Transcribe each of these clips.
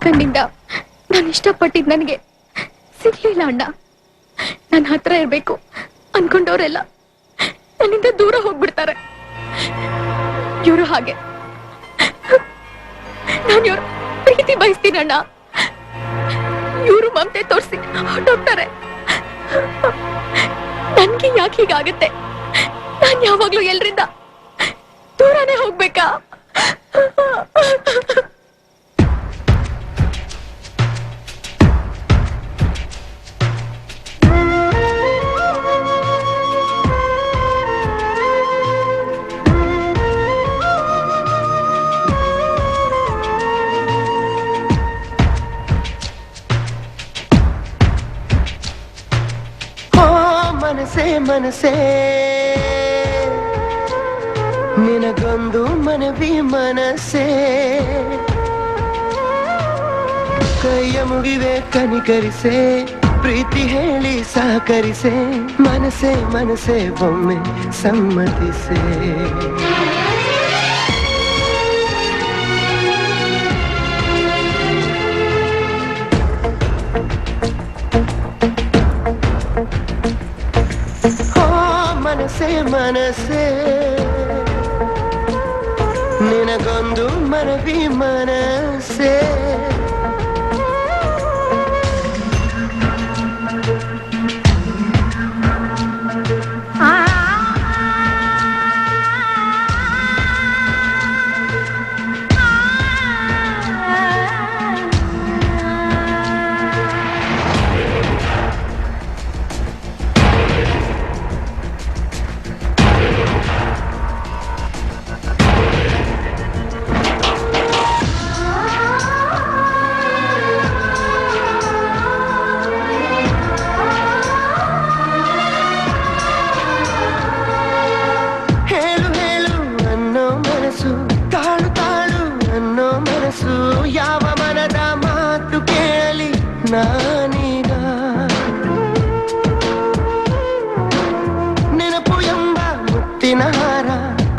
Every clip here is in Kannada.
ಕಣ್ಣಿಂದ ನಾನು ಇಷ್ಟಪಟ್ಟಿದ್ ನನಗೆ ಸಿಗ್ಲಿಲ್ಲ ಅಣ್ಣ. ನನ್ನ ಹತ್ರ ಇರ್ಬೇಕು ಅನ್ಕೊಂಡವ್ರೆಲ್ಲ ನನ್ನಿಂದ ದೂರ ಹೋಗ್ಬಿಡ್ತಾರೆ. ಇವರು ಹಾಗೆ. ನಾನು ಇವ್ರ ಪ್ರೀತಿ ಬಯಸ್ತೀನಣ್ಣ. ಇವರು ಮಮತೆ ತೋರಿಸಿ ಹೊರಟೋಗ್ತಾರೆ. ನನ್ಗೆ ಯಾಕೆ ಹೀಗಾಗತ್ತೆ? ನಾನು ಯಾವಾಗ್ಲೂ ಎಲ್ರಿಂದ ದೂರನೇ ಹೋಗ್ಬೇಕಾ? ಮನಸೇ ಮನಸೇ ನಿನಗೊಂದು ಮನವಿ ಮನಸೇ, ಕೈಯ ಮುಗಿವೆ ಕನಿಕರಿಸೆ, ಪ್ರೀತಿ ಹೇಳಿ ಸಹಕರಿಸೆ, ಮನಸೇ ಮನಸೇ ಒಮ್ಮೆ ಸಮ್ಮತಿಸೆ. ಮನಸೇ ಮನಸೇ ನಿನಗೊಂದು ಮನವಿ ಮನಸೇ, ತಾಳು ತಾಳು ಅನ್ನೋ ಮನಸ್ಸು, ಯಾವ ಮನದ ಮಾತು ಕೇಳಲಿ ನಾನೀಗ. ನೆನಪು ಎಂಬ ಮುತ್ತಿನ ಹಾರ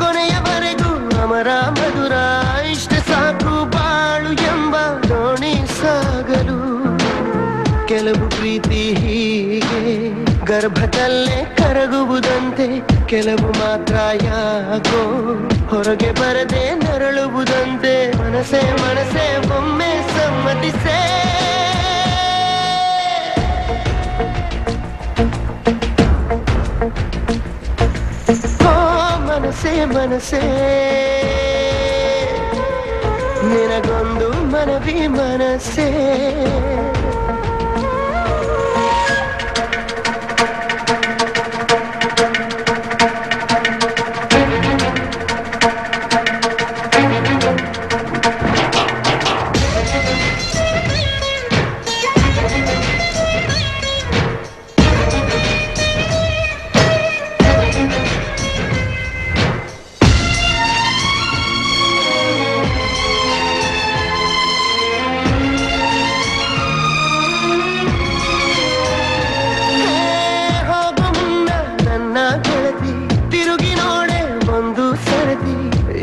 ಕೊನೆಯವರೆಗೂ ಅಮರ ಮಧುರ, ಇಷ್ಟ ಸಾಕು ಬಾಳು ಎಂಬ ದೋಣಿ ಸಾಗಲು. ಕೆಲವು ಪ್ರೀತಿ ಹೀಗೆ ಗರ್ಭದಲ್ಲೇ ಕರಗುವುದಂತೆ, ಕೆಲವು ಮಾತ್ರ ಯಾಕೋ ಹೊರಗೆ ಬರದೆ ನರಳುವುದಂತೆ. ಮನಸೇ ಮನಸೇ ಒಮ್ಮೆ ಸಮ್ಮತಿಸೆ. ಓ ಮನಸೇ ಮನಸೇ ನಿನಗೊಂದು ಮನವಿ ಮನಸೇ.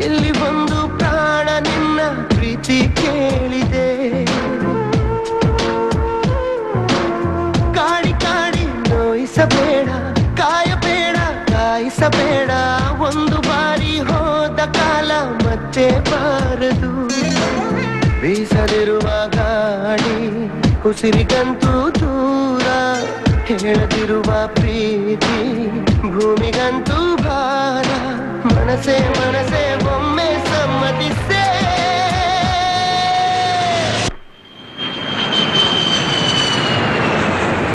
ಇಲ್ಲಿ ಒಂದು ಪ್ರಾಣ ನಿನ್ನ ಪ್ರೀತಿ ಕೇಳಿದೆ, ಕಾಡಿ ಕಾಡಿ ನೋಯಿಸಬೇಡ, ಕಾಯಬೇಡ ಕಾಯಿಸಬೇಡ. ಒಂದು ಬಾರಿ ಹೋದ ಕಾಲ ಮತ್ತೆ ಬಾರದು. ಬೀಸದಿರುವ ಗಾಳಿ ಉಸಿರಿಗಂತೂ ದೂರ, ಹೇಳದಿರುವ ಪ್ರೀತಿ ಭೂಮಿಗಂತೂ ಭಾರ. ಮನಸೇ ಮನಸೇ